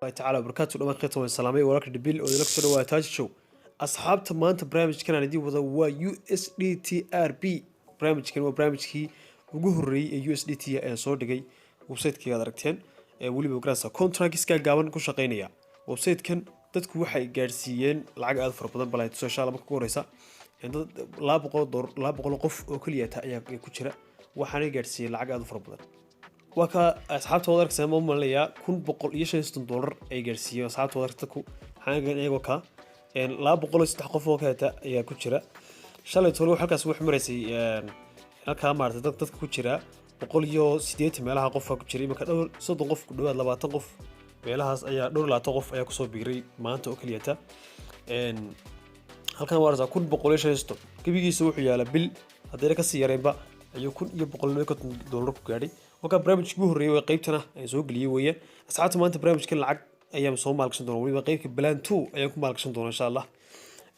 الله تعالى وبركاته لما قيت والسلامي ولك دبيل ولك سلوا واتاج شو أصحاب مانت برامج كان عندي وضوا يو اس دي تي ار بي برامج كان وبرامج كي وجهري يو اس دي تي صور دقي وبسيط كي قدرتين ولي بقراسة كونتراكس كان قاون كل شقينية وبسيط كان dadku waxay gaarsiiyeen lacag aad fara badan balay social marka ku horeysa in dad 200 qof oo kaliya ayaa ku jira waxaanay gaarsiiyeen lacag aad fara badan waka asxaabta wadarka ma malaya $150 ay gaarsiiyeen asxaabta wadarka ku xaagan iyago ka 203 qof oo kale ayaa ku jira shalay tolo halkaas wax mareysay halka maartay dadka ku jira 180 meelaha qof ku jira imka dhowr 30 qof ku dhawaad 20 qof meelahaas ayaa dhowr 20 qof ayaa ku soo biiray maanta oo kaliya halkan warasa $150 gabigiisa wuxuu yaala bil haddii ka sii yareenba ayuu $150 ku gaadhay وكا برامج جوهري وقيبتنا زوج لي ويا ساعات ما أنت برامج كل العق أيام صوم مالك شندون ولي قيبك بلان 2 أيامكم مالك شندون إن شاء الله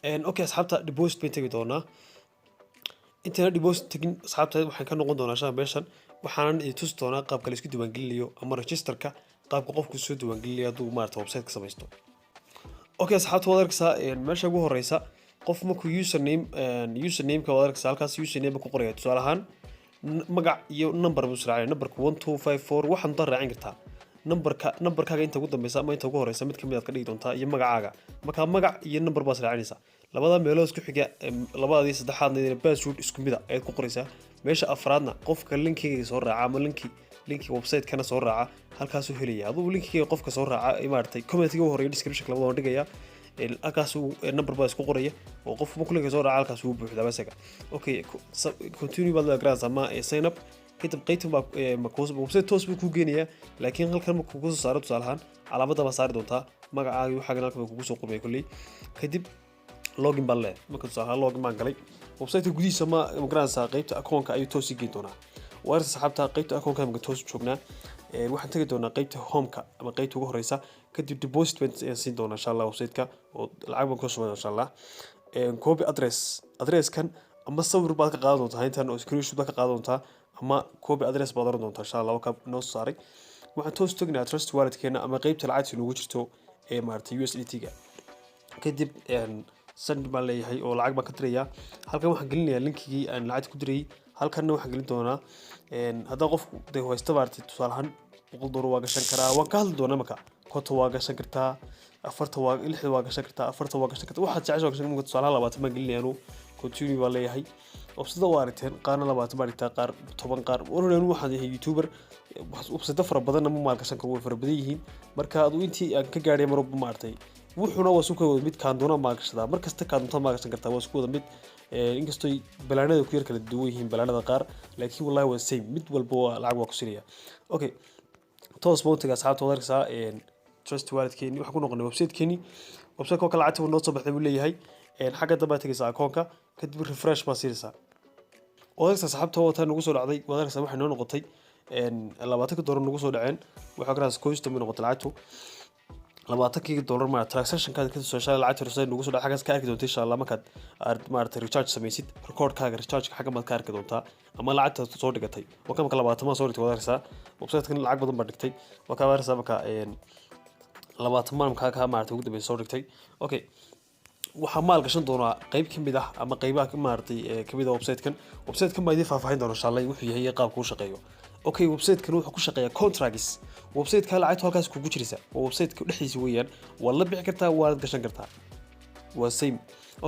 أوكي أصحابتا ديبوست بين تجدونا أنت ديبوست تجين أصحابتا وحنا كنا قدونا عشان بيشان وحنا يتوستونا قاب كل سكيد وانجليو أما ريجستر كا قاب قف كسود وانجليو دو مارت وبسيط كسبيستو أوكي أصحابتا وذلك سا ماشى جوهري سا قف مكو يوزر نيم كوذلك سا الكاس يوزر نيم كقرية تسألهان magac iyo number buu israacay numberka 1254 waxaan dar raacin kartaa numberkaaga inta ugu dambaysa ama inta ugu horeysa mid kamid ah ka dhigi doontaa iyo magacaaga marka magac iyo number baad raacinaysaa labada meelood isku xiga labadii saddexaadna password isku mid ah ayaad ku qoraysaa meesha afraadna qofka linkiga soo raaca ama linki website kana soo raaca halkaas uu helaya aduu linkiga qofka soo raaca maartay comment-iga horeeyo description labada dhigaya halkaas uu number baa isku qoraya oo qof ma kulliga soo raaca halkaas uu buuxdaa basaga okay continue baa la graas ama sign up kadib qaybta ma koos website toos buu ku geenayaa laakiin halkan ma kugu soo saaro tusaalahan calaamadda ma saari doontaa magacaaga waxa halkan kugu soo qormay kulli kadib login baa leh marka tusaalahan login baan galay website gudihiisa ma graas qaybta account-ka ayuu toos geyn doonaa warta saxaabta qaybta account-ka ma toos joognaa waxaan tagi doonaa qaybta home-ka ama qaybta ugu horeysa kadib deposit ayaan siin doonaa insha Allah website-ka oo lacag baan ku shubaynaa insha Allah copy address kan ama sawir baad ka qaadan doontaa intaan oo screenshot baad ka qaadan doontaa ama copy address baad oran doontaa insha Allah ka noo saaray waxaan toos tagnaa trust wallet-keena ama qaybta lacagta ugu jirto maartay USDT-ga kadib send baan leeyahay oo lacag baan ka dirayaa halkan waxaan gelinayaa linkigii aan lacag ku diray halkan waxaan gelin doonaa haddii qofku haysto maartay tusaalahan $100 waa gashan karaa waan ka hadli doonaa marka konton waa gashan kartaa 40 waa 60 waa gashan kartaa 40 waa gashan kartaa waxaad jeceshahay gashan marka tusaalahan 20 baan gelinayaa continue baa leeyahay website waa ariteen qaarna 20 baan dhigtaa qaar 10 qaar oranaynu waxaan yahay youtuber website fara badan ma maal gashan karo way fara badan yihiin marka adu intii aan ka gaaray marba maartay wuxuuna waa soo koob mid kaan doona maagashada markasta kaan doonta maagashan kartaa waa isku wada mid inkastoo balaanada ku yar kala duwan yihiin balaanada qaar laakiin wallahi waa same mid walba waa lacag waa ku siraya okay toos boontiga asxaabta wadarkasa trust wallet-keeni waxa ku noqonay website-keeni website-ka kala lacagta noo soo baxday buu leeyahay xagga dambe tagaysaa account-ka kadib refresh baa siiraysaa wadarkasa asxaabta wata nagu soo dhacday wadarkasa waxa noo noqotay $20 nagu soo dhaceen waxa karaas cost ma noqotay lacagtu $20 ma transaction kaad ka soo shaqay lacagta rusay nagu soo dhaxagas ka arki doontaa insha Allah markaad maartay recharge samaysid record kaaga recharge xaga maad ka arki doontaa ama lacagta soo dhigatay waa kamka 20 ma soo dhigtay wadarkasa website-kan lacag badan baa dhigtay waa ka warsa marka 20 maalin ka maartay ugu dambeysay soo dhigtay okay waxa maal gashan doonaa qayb kamid ah ama qaybaha maartay kamid ah website-kan baa idin faahfaahin doona insha Allah wuxuu yahay qaabka uu shaqeeyo okay website-kan wuxuu ku shaqeeyaa contracts website-ka lacagta halkaas kugu jiraysa oo website-ka dhexdiisa weeyaan waa la bixi kartaa waa gashan kartaa waa same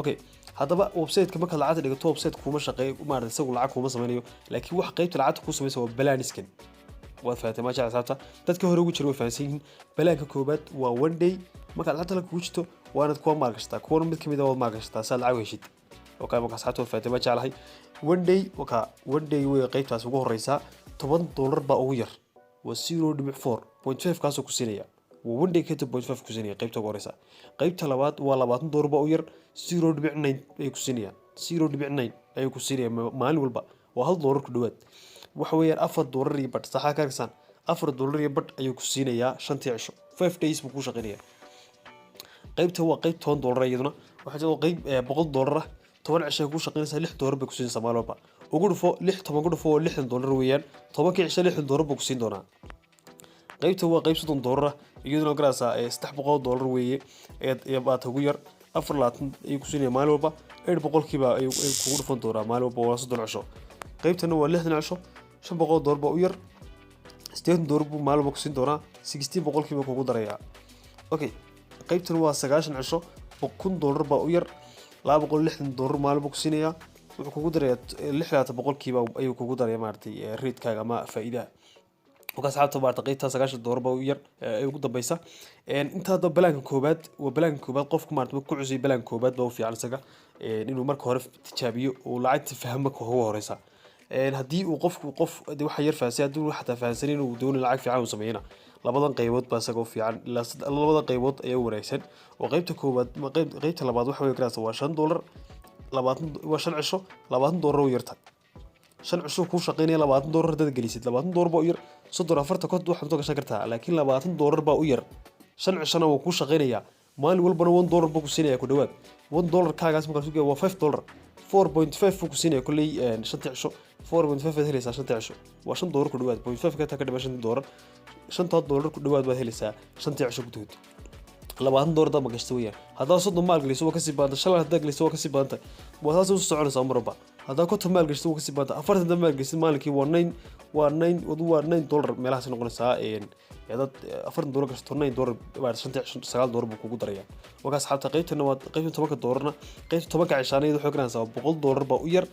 okay haddaba website-ka marka lacagta dhigato website kuma shaqeeyo maartay isagu lacag kuma sameeyo laakiin wax qaybta lacagta ku sameeyay waa balaaniskan waad faatay ma jecel sababta dadka hore ugu jiray way faansan yihiin balaanka koobaad waa one day marka lacagta la kugu jirto waanad kuwa maal gashtaa kuwa mid kamid ah waad maal gashtaa saa lacag heshid okay marka saacad faatay ma jecelahay one day way qaybtaas ugu horeysa $10 baa ugu yar waa 0.4.5 kaas ku siinaya waa one day ka 0.5 ku siinaya qaybta ugu horeysa qaybta labaad waa $20 baa u yar 0.9 ay ku siinaya 0.9 ay ku siinaya maalin walba waa $1 ku dhawaad waxa weeyaan $4 iyo badh saxa ka arsan $4 iyo badh ayuu ku siinayaa 5 cisho 5 days buu ku shaqeynaya qaybta waa qayb $10 iyaduna waxa jiro qayb $100 ah 10 cisho ku shaqeynaysa $6 bay ku siinaysaa maalin walba ugu dhufo $10 ku dhufo $60 weeyaan 10 cisho $60 buu ku siin doonaa qaybta waa qayb $30 iyaduna garanaysaa $300 weeye ee baad ugu yar 24 ay ku siinaya maalin walba 8%kiiba ay kugu dhufan doonaa maalin walba waa 30 cisho qaybtana waa 60 cisho $500 baa u yar $80 buu maalin walba ku siin doonaa 16%kiiba kugu daraya okay qaybtana waa 90 cisho $1,000 baa u yar $260 maalin walba ku siinaya wuxuu kugu daraya 60%kiiba ayuu kugu daraya maartay reedkaaga ama faa'iidaha وكاس حاطة بعد قيتها سقاش الضربة وير يقدر بيسا أنت هذا بلان كوبات وبلان كوبات قف كمارت بكل زي بلان كوبات بوفي على سقا إنه مرك هرف تشابيه ولعت تفهمك وهو هرسا هدي وقف دي وحير فاسد دون حتى فاسدين ودون العاق في عام سمينا لبضن قيود بس في عن لبضن قيود أيوة رئيسا وقيبت كوبات قيبت لبعض وحوي كراس $2 لبعضن وشن عشرة $2 ويرتك shan cusub ku shaqeynaya $20 dad gelisid $20 baa u yar 34 kod waxaad ku gashan kartaa laakiin $20 baa u yar shan cusubna wuu ku shaqeynaya maalin walbana $1 buu ku siinaya ku dhawaad $1 kaagaas markaa suuqa waa $5 4.5 buu ku siinaya kulay shantii cisho 4.5 helaysaa shantii cisho waa $5 ku dhawaad 0.5 ka ka dhiman $5 ku dhawaad baad helaysaa shantii cisho gudahood $20 ma gashto weeyaan hadaa 30 maal geliso waa ka sii baanta shalay hadaa geliso waa ka sii baanta waa taas u soconaysaa marba hadaa ku maal geliso waa ka sii baanta 40 maal geliso maalinkii waa $9 meelahaas noqonaysaa dad $40 gashto $9 baad $9 buu kugu daraya wakaas xabta qaybtana waa qaybta $10 qaybta 10 cishaanaydu wuxuu garanaysaa $100 baa u yar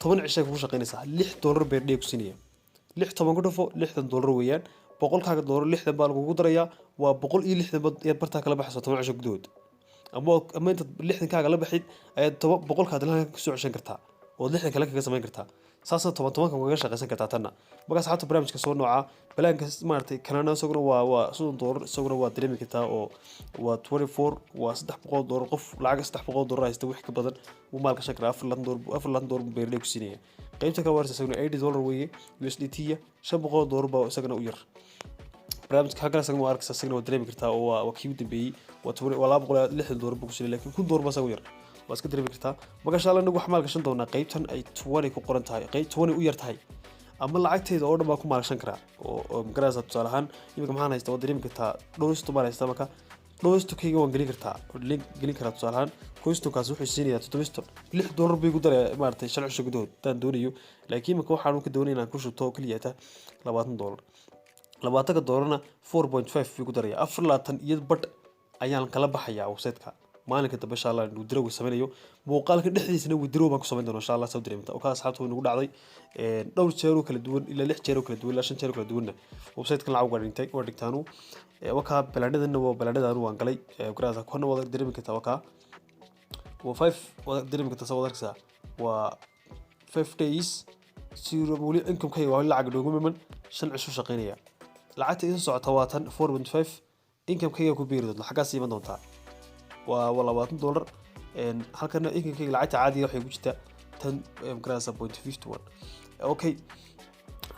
10 cishay ku shaqeynaysaa $6 beer dheeg ku siinaya 10 ku dhafo $60 weeyaan boqolkaaga $1 60 baa lagu darayaa waa $160 ee barta kala baxayso 10 cisho gudahood ama inta 60 kaaga la baxid ayaad boqolkaad la ka soo ceshan kartaa oo 60 kale kaga samayn kartaa saasa 10 kaga shaqeysan kartaa tanna markaas xataa barnaamijka soo nooca balaanka maartay kanana isaguna waa $30 isaguna waa dareemi kartaa oo waa 24 waa $300 qof lacag $300 haysta wax ka badan uu maal ka shaqeeyaa $4 beerley ku siinaya qaybta ka warsa isaguna $80 weeye USDT $500 baa isaguna u yar barnaamijka hagar isaguna waa arkaysaa isaguna waa dareemi kartaa oo waa kii u dambeeyay waa $260 buu ku siinaya laakiin $100 baa isagu yar waa iska dareemi kartaa magasha alla nagu xamaal gashan doonaa qaybtan ay 20 ku qoran tahay qayb 20 u yar tahay ama lacagteeda oo dhan baa ku maalgashan karaa oo magarasa tusaale ahaan imika maxaan haystaa oo dareemi kartaa dhowrsto baan haystaa marka dhowrsto kayga waan gelin kartaa link gelin karaa tusaale ahaan koystokaas wuxuu siinayaa $6 bay ku daray maartay shan cisho gudahood taan doonayo laakiin marka waxaan ka doonayaa inaan ku shubto kaliya ta $20 $20 4.5 bay ku daraya 24 iyo badh ayaan kala baxayaa website-ka maalinka dambe insha Allah inuu diraw sameeyo muuqaalka dhexdiisana uu diraw baan ku sameyn doonaa insha Allah soo direemta oo ka asxaabtu nagu dhacday dhowr jeer oo kala duwan ilaa 6 jeer oo kala duwan ilaa 5 jeer oo kala duwan website-kan lacag waan dhintay oo dhigtaanu waka balaadadana waa balaadadaan waan galay garaasa kuna wada direemi kartaa waka waa 5 wada direemi kartaa soo wadarkasa waa 5 days zero wali income kay waa lacag dhoogu miman 5 cisho shaqeynaya lacagta inta socota waa tan 4.5 income kay ku biiri doonta xagaas iman doonta waa $20 halkana income lacagta caadiga waxay ku jirtaa tan garaasa 0.51 okay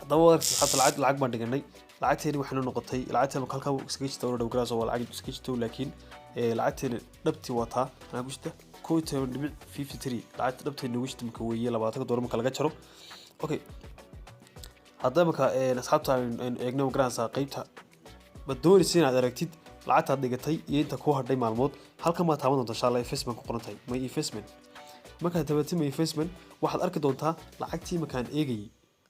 hadaba wadaagta xataa lacag baan dhiganay lacagteeni waxay noqotay lacagta halka iskaga jirta oo dhow garaasa waa lacag iskaga jirta laakiin lacagteeni dhabti wata ana ku jirta 1.53 lacagta dhabteeni ugu jirta marka weeye $20 marka laga jaro okay hadaba marka asxaabta eegno garaasa qaybta badoonaysa inaad aragtid lacagta dhigatay iyo inta ku hadhay maalmood halka ma taaban doonto insha Allah investment ku qorantay my investment marka dabatimay investment waxaad arki doontaa lacagtii markaan eegay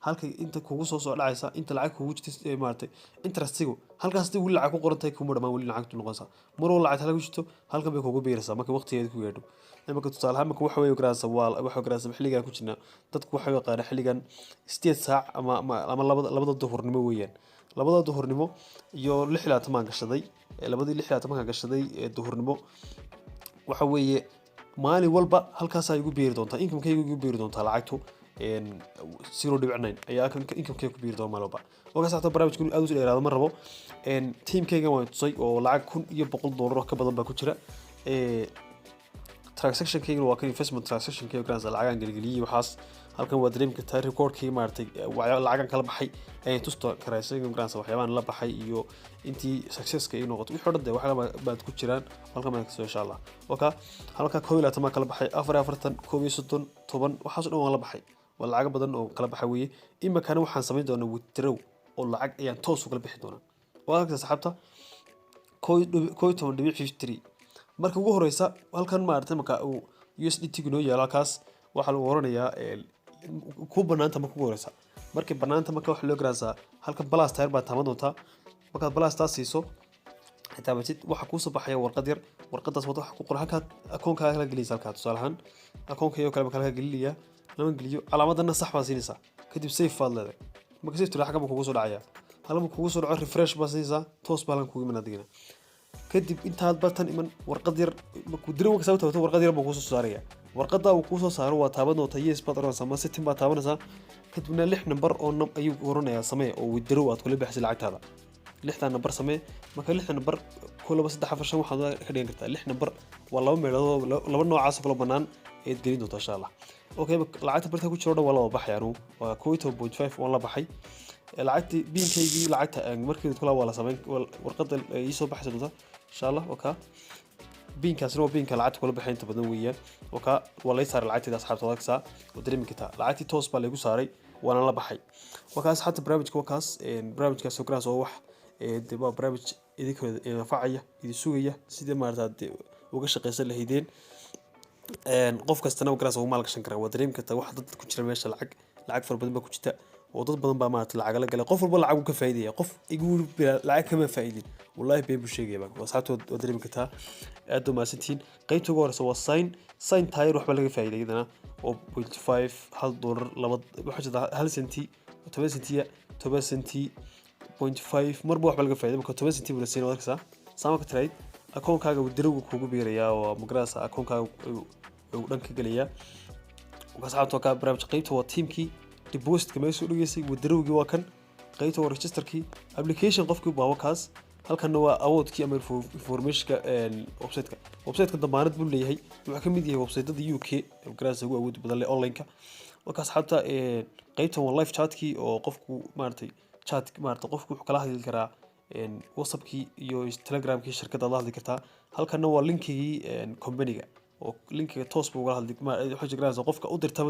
halka inta kugu soo dhacaysa inta lacag kugu jirtay maartay interestigu halkaas tii wali lacag ku qorantay kuma dhamaan wali lacagtu noqonaysa mar wal lacag lagu jirto halka bay kugu beeraysaa marka waqtigeeda ku gaadho marka tusaale ahaan marka waxa weey garaasa waxa garaasa xilligan ku jirna dadku waxa yaqaan xilligan 8 saac ama labada duhurnimo weeyaan labada duhurnimo iyo 6 gashaday labadii 6 gashaday duhurnimo waxa weeye maalin walba halkaas ay ugu beeri doontaa income-kayga ugu beeri doontaa lacagtu 0.9 ayaa income-kayga ku beeri doontaa maalin walba wakaas hata barnaamijku aad u dheeraado ma rabo team-kayga waan tusay oo lacag $100 ka badan baa ku jira transaction-kayga waa kan investment transaction-kayga garaasa lacagan galgeliyay waxaas halkan waa dareemi kartaa record-kii maartay lacagan kala baxay ay tusto karaasayga garaasa waxyaabaan la baxay iyo intii success-ka ay noqoto wixii dhan waxa baad ku jiraan halkan ma kasoo insha Allah waka halka 12 kala baxay 44 30 10 waxaas dhan waa la baxay waa lacag badan oo kala baxay weeye imika waxaan sameyn doonaa withdraw oo lacag ayaan toos u kala bixi doonaa waa halkaas asxaabta 11.53 marka ugu horeysa halkan maartay marka uu USDT gu noo yaalo halkaas waxa lagu oranayaa ku banaanta marka ugu horeysa markii banaanta marka wax loo garaasaa halkan plus tire baa taaban doonta marka plus taas siiso xitaa majid waxa ku soo baxaya warqad yar warqadaas waxa ku qoran halka akoonkaaga kala gelinaysa halka tusaalahan akoonkaaga kala kala gelinaya lama geliyo calaamadana sax baa siinaysa kadib save faad leedahay marka save tira xagga kugu soo dhacaya halka kugu soo dhaco refresh baa siinaysa toos baa halkan kugu imanadina kadib intaad bartan iman warqad yar markuu dirow ka sababta warqad yar buu ku soo saaraya warqada uu ku soo saaro waa taaban doonta yes baad oranaysa ama setting baa taabanaysa kadibna 6 number oo ayuu oranayaa samee oo withdraw aad kula baxsay lacagtaada 6 number samee marka 6 number kula 3 4 5 waxaad ka dhigan kartaa 6 number waa laba meelood laba noocaas kala banaan ee gelin doonta insha Allah okay lacagta barta ku jiro waa laba baxayaan waa 12.5 oo la baxay lacagtii biinkaygii lacagta markii kula waa la sameyn warqada ay soo baxayso doonta insha Allah okay biinkaasna waa biinka lacagta kula baxay inta badan weeyaan okay waa la saaray lacagta asxaabta wadaagsa oo dareemi kartaa lacagtii toos baa lagu saaray waana la baxay wakaas xataa barnaamijka wakaas barnaamijkaas oo karaas oo wax dibaa barnaamij idinka nafacaya idin sugaya sidii maartay uga shaqeysan lahaydeen qof kastana oo karaas oo maal gashan kara waa dareemi kartaa wax dad ku jira meesha lacag far badan ba ku jirta oo dad badan baa maartay lacag la galay qof walba lacag uu ka faa'iideeyo qof igu lacag kama faa'iidin wallahi been buu sheegay baa asxaabtood oo dareemi kartaa aad ma santiin qaybta ugu horeysa waa sign tire waxba laga faa'iideeyay oo 0.5 $1 laba waxa jira 1 senti 10 senti 10 senti 0.5 marba waxba laga faa'iideeyo marka 10 senti buu siinaa warkasa sama ka trade akoonkaaga uu dirow kugu biiraya oo magarasa akoonkaaga uu dhanka galaya asxaabta ka barnaamij qaybta waa teamkii deposit ma soo dhageysay withdrawgii waa kan qaybta waa registerkii application qofkii baa wakaas halkan waa awoodkii ama informationka website-ka damaanad buu leeyahay waxa ka mid yahay website-da UK magarasa ugu awood badan leh online-ka wakaas xataa qaybta waa live chat-kii oo qofku maartay chat maartay qofku wuxuu kala hadli karaa WhatsApp-kii iyo Telegram-kii shirkadda la hadli kartaa halkan waa linkigii company-ga oo linkiga toos buu uga hadli waxa jira qofka u dirta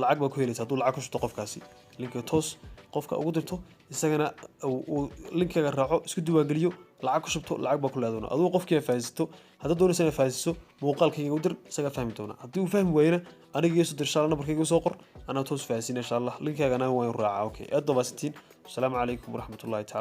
lacag ba ku helaysa haduu lacag ku shubto qofkaasi linkiga toos qofka ugu dirto isagana uu linkiga raaco isku diiwaan geliyo lacag ku shubto lacag ba ku leedahay aduu qofkii faa'iisto hadda doonaysa inay faa'iisto muuqaalkayga u dir isaga fahmi doona hadii uu fahmi waayna aniga iyo soo dir insha Allah nambarkayga soo qor ana toos faa'iisin insha Allah linkigana waan raaca okay aad baa santiin assalamu alaykum warahmatullahi ta'ala